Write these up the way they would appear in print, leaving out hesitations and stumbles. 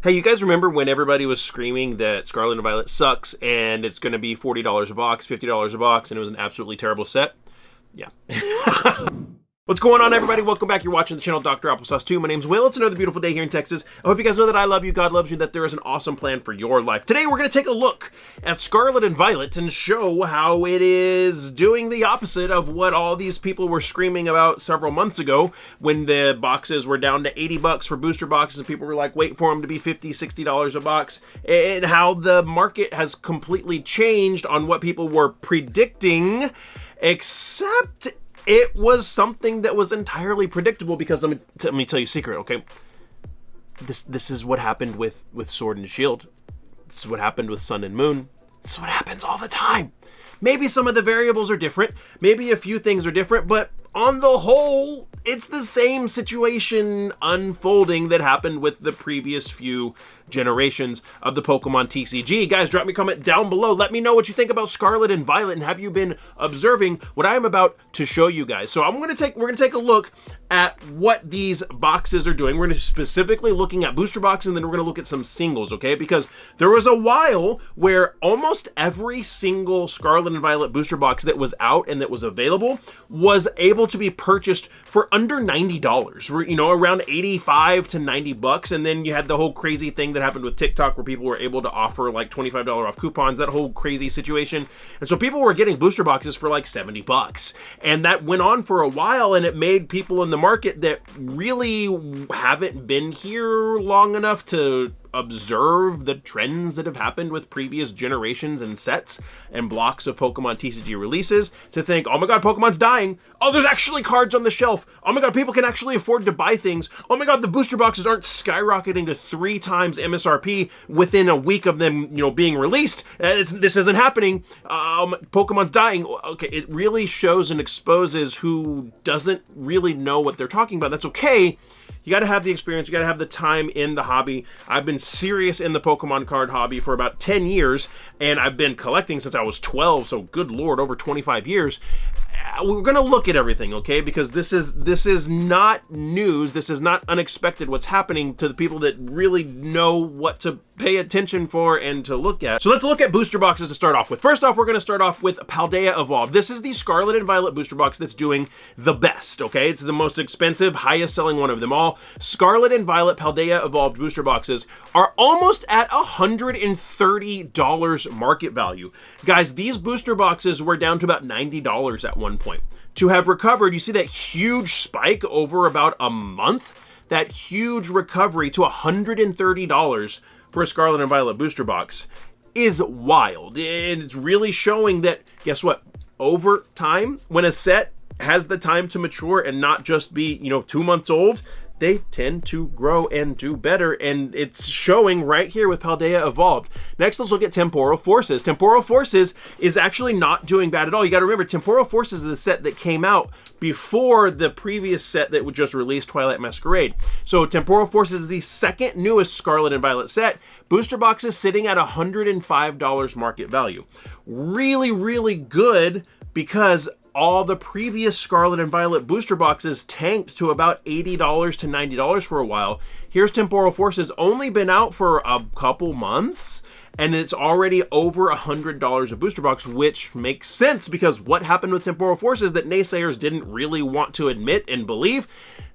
Hey, you guys remember when everybody was screaming that Scarlet and Violet sucks and it's going to be $40 a box, $50 a box, and it was an absolutely terrible set? Yeah. What's going on, everybody? Welcome back. You're watching the channel Dr. Applesauce 2. My name's Will. It's another beautiful day here in Texas. I hope you guys know that I love you, God loves you, that there is an awesome plan for your life. Today, we're going to take a look at Scarlet and Violet and show how it is doing the opposite of what all these people were screaming about several months ago when the boxes were down to 80 bucks for booster boxes and people were like, wait for them to be $50, $60 a box, and how the market has completely changed on what people were predicting, except it was something that was entirely predictable because let me tell you a secret, okay? This is what happened with Sword and Shield. This is what happened with Sun and Moon. This is what happens all the time. Maybe some of the variables are different. Maybe a few things are different, but on the whole, it's the same situation unfolding that happened with the previous few generations of the Pokemon TCG. Guys, drop me a comment down below. Let me know what you think about Scarlet and Violet, and have you been observing what I am about to show you guys? So we're gonna take a look at what these boxes are doing. We're gonna specifically looking at booster boxes, and then we're gonna look at some singles, okay? Because there was a while where almost every single Scarlet and Violet booster box that was out and that was available was able to be purchased for under $90, you know, around 85 to 90 bucks. And then you had the whole crazy thing that happened with TikTok where people were able to offer like $25 off coupons, that whole crazy situation. And so people were getting booster boxes for like 70 bucks. And that went on for a while, and it made people in the market that really haven't been here long enough to observe the trends that have happened with previous generations and sets and blocks of Pokemon TCG releases to think, oh my god, Pokemon's dying. Oh, there's actually cards on the shelf. Oh my god, people can actually afford to buy things. Oh my god, the booster boxes aren't skyrocketing to 3 times MSRP within a week of them, you know, being released. This isn't happening. Pokemon's dying. Okay, it really shows and exposes who doesn't really know what they're talking about. That's okay. You got to have the experience. You got to have the time in the hobby. I've been serious in the Pokemon card hobby for about 10 years, and I've been collecting since I was 12. So good Lord, over 25 years. We're going to look at everything, okay? Because this is not news. This is not unexpected what's happening to the people that really know what to pay attention for and to look at. So let's look at booster boxes to start off with. First off, we're going to start off with Paldea Evolved. This is the Scarlet and Violet booster box that's doing the best, okay? It's the most expensive, highest selling one of them all. Scarlet and Violet Paldea Evolved booster boxes are almost at $130 market value. Guys, these booster boxes were down to about $90 at one point. To have recovered, you see that huge spike over about a month? That huge recovery to $130 for a Scarlet and Violet booster box is wild. And it's really showing that, guess what? Over time, when a set has the time to mature and not just be, 2 months old, they tend to grow and do better, and it's showing right here with Paldea Evolved. Next, let's look at Temporal Forces. Temporal Forces is actually not doing bad at all. You got to remember, Temporal Forces is the set that came out before the previous set that was just released, Twilight Masquerade. So Temporal Forces is the second newest Scarlet and Violet set. Booster box is sitting at $105 market value. Really, really good, because all the previous Scarlet and Violet booster boxes tanked to about $80 to $90 for a while. Here's Temporal Forces, only been out for a couple months, and it's already over $100 a booster box, which makes sense because what happened with Temporal Forces that naysayers didn't really want to admit and believe?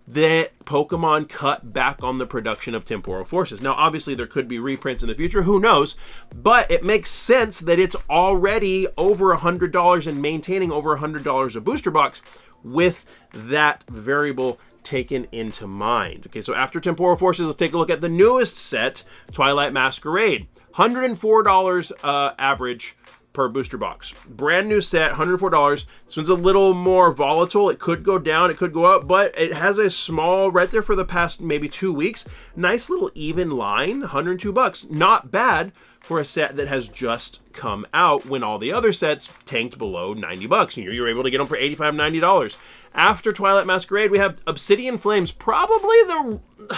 That Pokemon cut back on the production of Temporal Forces. Now, obviously, there could be reprints in the future, who knows? But it makes sense that it's already over $100 and maintaining over $100 a booster box with that variable taken into mind. Okay, so after Temporal Forces, let's take a look at the newest set, Twilight Masquerade. $104 average per booster box. Brand new set, $104. This one's a little more volatile. It could go down, it could go up, but it has a small right there for the past maybe 2 weeks. Nice little even line, $102. Not bad for a set that has just come out when all the other sets tanked below $90. And you're able to get them for $85, $90. After Twilight Masquerade, we have Obsidian Flames, probably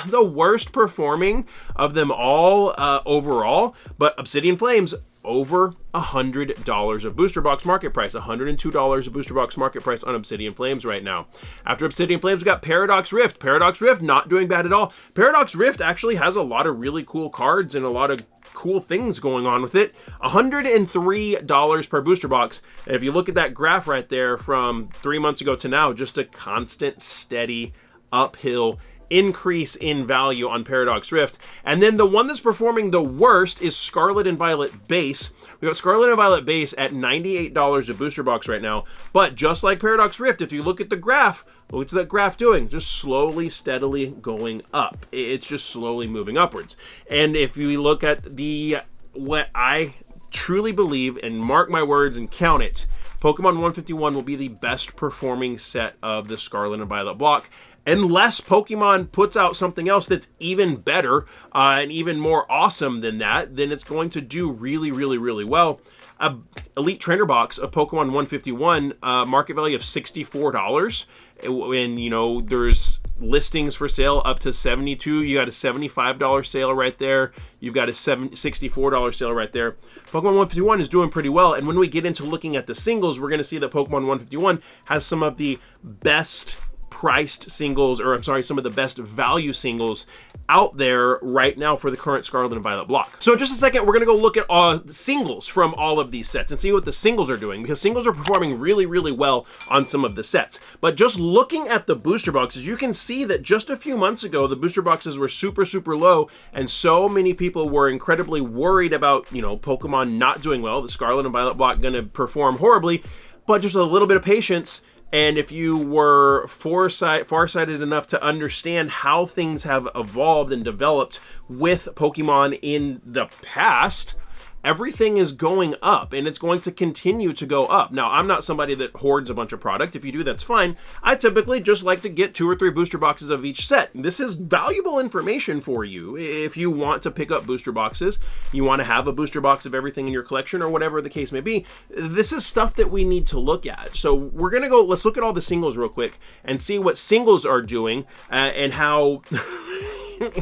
the worst performing of them all overall, but Obsidian Flames, over $100 of booster box market price, $102 of booster box market price on Obsidian Flames right now. After Obsidian Flames, we got Paradox Rift. Paradox Rift not doing bad at all. Paradox Rift actually has a lot of really cool cards and a lot of cool things going on with it. $103 per booster box. And if you look at that graph right there from 3 months ago to now, just a constant, steady, uphill increase in value on Paradox Rift. And then the one that's performing the worst is Scarlet and Violet Base. We got Scarlet and Violet Base at $98 a booster box right now. But just like Paradox Rift, if you look at the graph, what's that graph doing? Just slowly, steadily going up. It's just slowly moving upwards. And if you look at what I truly believe, and mark my words and count it, Pokemon 151 will be the best performing set of the Scarlet and Violet block. Unless Pokemon puts out something else that's even better and even more awesome than that, then it's going to do really, really, really well. Elite Trainer Box of Pokemon 151, market value of $64. And, you know, there's listings for sale up to $72. You got a $75 sale right there. You've got a $64 sale right there. Pokemon 151 is doing pretty well. And when we get into looking at the singles, we're going to see that Pokemon 151 has some of the best priced singles, or I'm sorry, some of the best value singles out there right now for the current Scarlet and Violet block. So in just a second, we're going to go look at the singles from all of these sets and see what the singles are doing, because singles are performing really, really well on some of the sets. But just looking at the booster boxes, you can see that just a few months ago, the booster boxes were super, super low, and so many people were incredibly worried about, you know, Pokemon not doing well, the Scarlet and Violet block going to perform horribly. But just a little bit of patience, and if you were farsighted enough to understand how things have evolved and developed with Pokemon in the past, everything is going up, and it's going to continue to go up. Now, I'm not somebody that hoards a bunch of product. If you do, that's fine. I typically just like to get 2 or 3 booster boxes of each set. This is valuable information for you. If you want to pick up booster boxes, you want to have a booster box of everything in your collection, or whatever the case may be, this is stuff that we need to look at. So we're going to let's look at all the singles real quick and see what singles are doing and how...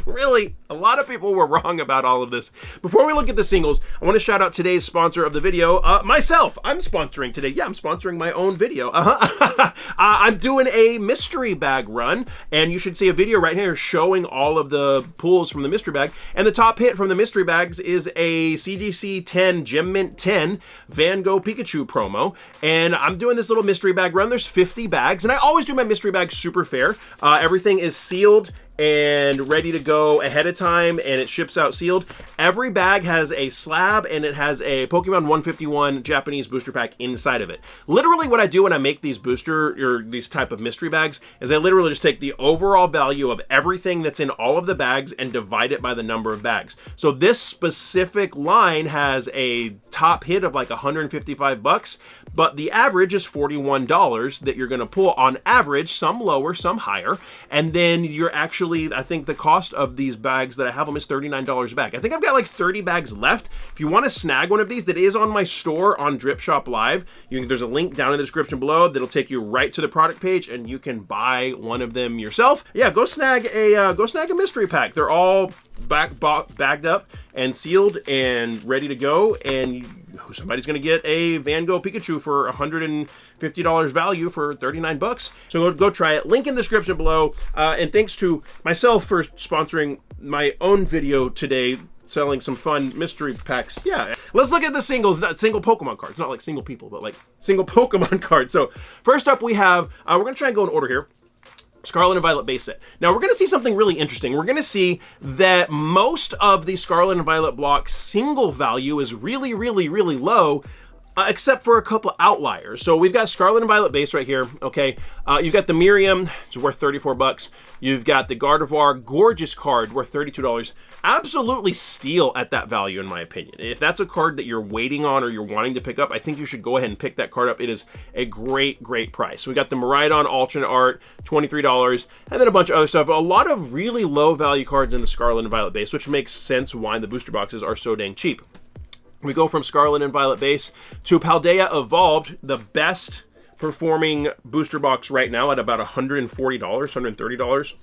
Really, a lot of people were wrong about all of this. Before we look at the singles, I want to shout out today's sponsor of the video, myself. I'm sponsoring today. Yeah, I'm sponsoring my own video. I'm doing a mystery bag run, and you should see a video right here showing all of the pulls from the mystery bag. And the top hit from the mystery bags is a CGC 10 Gem Mint 10 Van Gogh Pikachu promo. And I'm doing this little mystery bag run. There's 50 bags, and I always do my mystery bags super fair. Everything is sealed and ready to go ahead of time, and it ships out sealed. Every bag has a slab, and it has a Pokemon 151 Japanese booster pack inside of it. Literally what I do when I make these these type of mystery bags is I literally just take the overall value of everything that's in all of the bags and divide it by the number of bags. So this specific line has a top hit of like $155, but the average is $41 that you're going to pull on average, some lower, some higher. And then you're actually, I think the cost of these bags that I have them is $39 a bag. I think I've got like 30 bags left. If you want to snag one of these, that is on my store on Drip Shop Live. There's a link down in the description below that'll take you right to the product page, and you can buy one of them yourself. Yeah, go snag a mystery pack. They're all bagged up and sealed and ready to go, and somebody's going to get a Van Gogh Pikachu for $150 value for $39. So go try it. Link in the description below. And thanks to myself for sponsoring my own video today, selling some fun mystery packs. Yeah, let's look at the singles, not single Pokemon cards, not like single people, but like single Pokemon cards. So first up we have, we're going to try and go in order here. Scarlet and Violet base set. Now we're going to see something really interesting. We're going to see that most of the Scarlet and Violet blocks single value is really, really, really low, except for a couple outliers. So we've got Scarlet and Violet base right here. Okay, you've got the Miriam, it's worth $34. You've got the Gardevoir, gorgeous card, worth $32. Absolutely steal at that value, in my opinion. If that's a card that you're waiting on or you're wanting to pick up, I think you should go ahead and pick that card up. It is a great, great price. So we got the Miraidon alternate art, $23, and then a bunch of other stuff. A lot of really low value cards in the Scarlet and Violet base, which makes sense why the booster boxes are so dang cheap. We go from Scarlet and Violet base to Paldea Evolved, the best performing booster box right now at about $140, $130.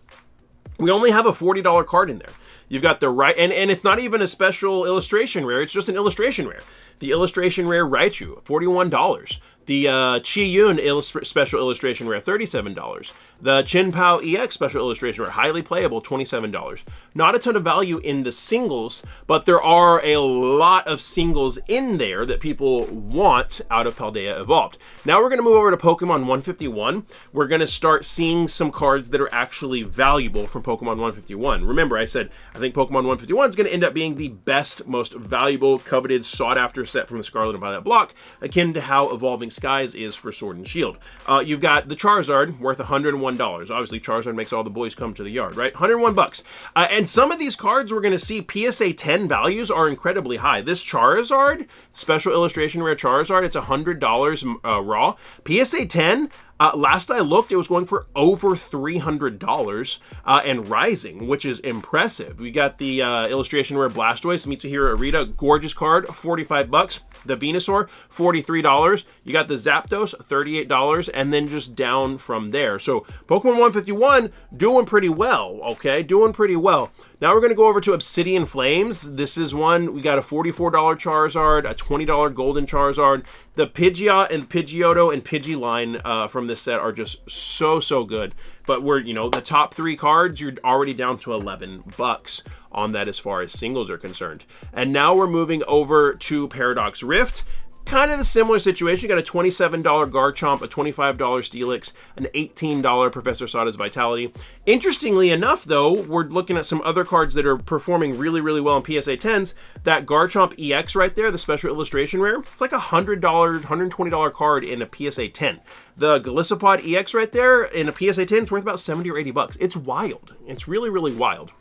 We only have a $40 card in there. You've got the right, and it's not even a special illustration rare, it's just an illustration rare. The illustration rare Raichu, $41. The Chi-Yun special illustration rare, $37. The Chin-Pao EX special illustration rare, highly playable, $27. Not a ton of value in the singles, but there are a lot of singles in there that people want out of Paldea Evolved. Now we're going to move over to Pokemon 151. We're going to start seeing some cards that are actually valuable from Pokemon 151. Remember, I said I think Pokemon 151 is going to end up being the best, most valuable, coveted, sought-after set from the Scarlet and Violet block, akin to how Evolving Skies is for Sword and Shield. You've got the Charizard, worth $101. Obviously, Charizard makes all the boys come to the yard, right? $101. And some of these cards we're going to see PSA 10 values are incredibly high. This Charizard, special illustration rare Charizard, it's $100 raw. PSA 10, last I looked, it was going for over $300 and rising, which is impressive. We got the illustration rare Blastoise, Mitsuhiro Arita, gorgeous card, $45. The Venusaur, $43. You got the Zapdos, $38, and then just down from there. So Pokemon 151 doing pretty well, okay? Doing pretty well. Now we're going to go over to Obsidian Flames. This is one, we got a $44 Charizard, a $20 Golden Charizard. The Pidgeot and Pidgeotto and Pidgey from this set are just so good. But we're, the top 3 cards, you're already down to $11 on that as far as singles are concerned. And now we're moving over to Paradox Rift. Kind of the similar situation. You got a $27 Garchomp, a $25 Steelix, an $18 Professor Sada's Vitality. Interestingly enough, though, we're looking at some other cards that are performing really well in PSA 10s. That Garchomp EX right there, the special illustration rare, it's like a $100, $120 card in a PSA 10. The Golisopod EX right there in a PSA 10 is worth about $70 or $80. It's wild. It's really wild.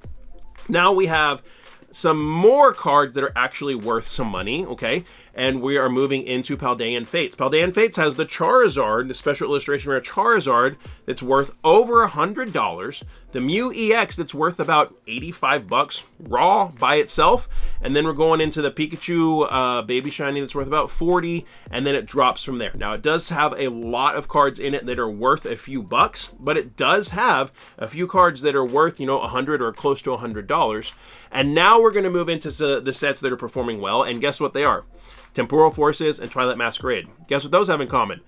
Now we have some more cards that are actually worth some money, okay? And we are moving into Paldean Fates. Paldean Fates has the Charizard, the special illustration rare Charizard, that's worth over $100. The Mew EX that's worth about $85 raw by itself. And then we're going into the Pikachu Baby Shiny that's worth about $40, and then it drops from there. Now, it does have a lot of cards in it that are worth a few bucks, but it does have a few cards that are worth, $100 or close to $100. And now we're going to move into the sets that are performing well, and guess what they are? Temporal Forces and Twilight Masquerade. Guess what those have in common?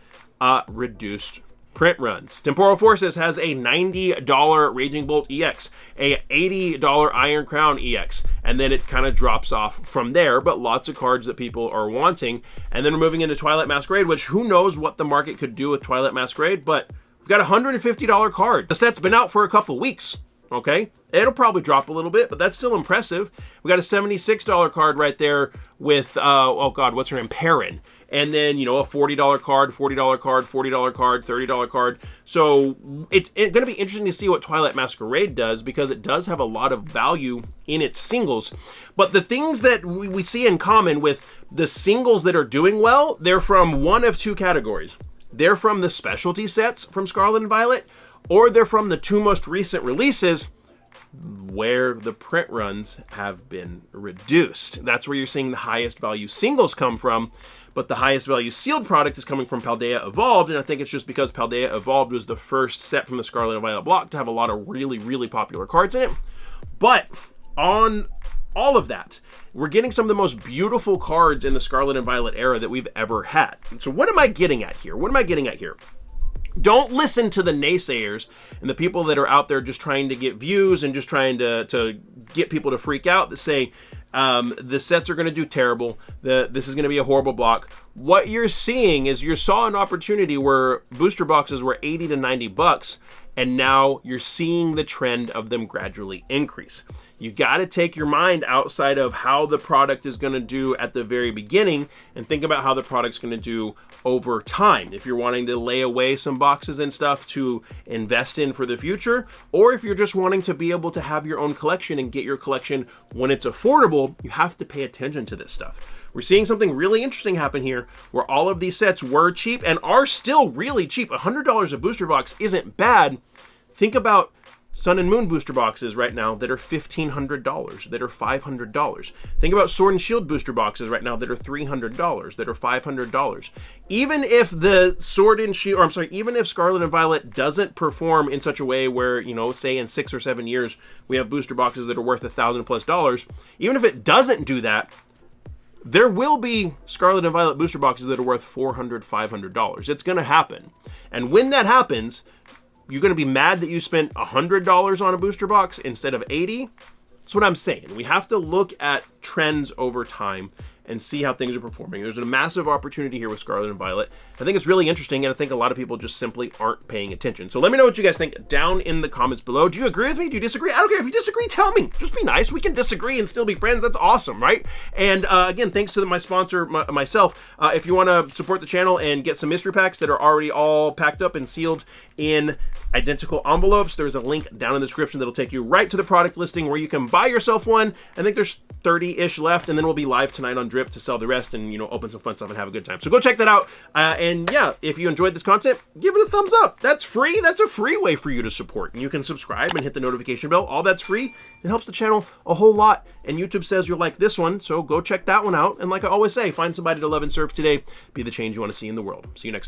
Reduced print runs. Temporal Forces has a $90 Raging Bolt EX, a $80 Iron Crown EX, and then it kind of drops off from there, but lots of cards that people are wanting. And then we're moving into Twilight Masquerade, which who knows what the market could do with Twilight Masquerade, but we've got a $150 card. The set's been out for a couple weeks, okay? It'll probably drop a little bit, but that's still impressive. We got a $76 card right there with, what's her name? Perrin. And then, a $40 card, $40 card, $40 card, $30 card. So it's going to be interesting to see what Twilight Masquerade does, because it does have a lot of value in its singles. But the things that we see in common with the singles that are doing well, they're from one of two categories. They're from the specialty sets from Scarlet and Violet, or they're from the 2 most recent releases where the print runs have been reduced. That's where you're seeing the highest value singles come from, but the highest value sealed product is coming from Paldea Evolved, and I think it's just because Paldea Evolved was the first set from the Scarlet and Violet block to have a lot of really popular cards in it. But on all of that, we're getting some of the most beautiful cards in the Scarlet and Violet era that we've ever had. So what am I getting at here? Don't listen to the naysayers and the people that are out there just trying to get views and just trying to get people to freak out that say the sets are going to do terrible, this is going to be a horrible block. What you're seeing is you saw an opportunity where booster boxes were $80 to $90, and now you're seeing the trend of them gradually increase. You got to take your mind outside of how the product is going to do at the very beginning and think about how the product's going to do over time. If you're wanting to lay away some boxes and stuff to invest in for the future, or if you're just wanting to be able to have your own collection and get your collection when it's affordable, you have to pay attention to this stuff. We're seeing something really interesting happen here where all of these sets were cheap and are still really cheap. $100 a booster box isn't bad. Think about Sun and Moon booster boxes right now that are $1,500, that are $500. Think about Sword and Shield booster boxes right now that are $300, that are $500. Even if the Sword and Shield, or I'm sorry, even if Scarlet and Violet doesn't perform in such a way where, you know, say in 6 or 7 years, we have booster boxes that are worth $1,000+, even if it doesn't do that, there will be Scarlet and Violet booster boxes that are worth $400, $500. It's going to happen. And when that happens, you're going to be mad that you spent $100 on a booster box instead of $80. That's what I'm saying. We have to look at trends over time and see how things are performing. There's a massive opportunity here with Scarlet and Violet. I think it's really interesting, and I think a lot of people just simply aren't paying attention. So let me know what you guys think down in the comments below. Do you agree with me? Do you disagree? I don't care. If you disagree, tell me. Just be nice. We can disagree and still be friends. That's awesome, right? And again, thanks to my sponsor, myself. If you want to support the channel and get some mystery packs that are already all packed up and sealed in identical envelopes, there's a link down in the description that'll take you right to the product listing where you can buy yourself one. I think there's 30-ish left, and then we'll be live tonight on Drip to sell the rest and, you know, open some fun stuff and have a good time. So go check that out. And yeah, if you enjoyed this content, give it a thumbs up. That's free. That's a free way for you to support. And you can subscribe and hit the notification bell. All that's free. It helps the channel a whole lot. And YouTube says you'll like this one, so go check that one out. And like I always say, find somebody to love and serve today. Be the change you want to see in the world. See you next time.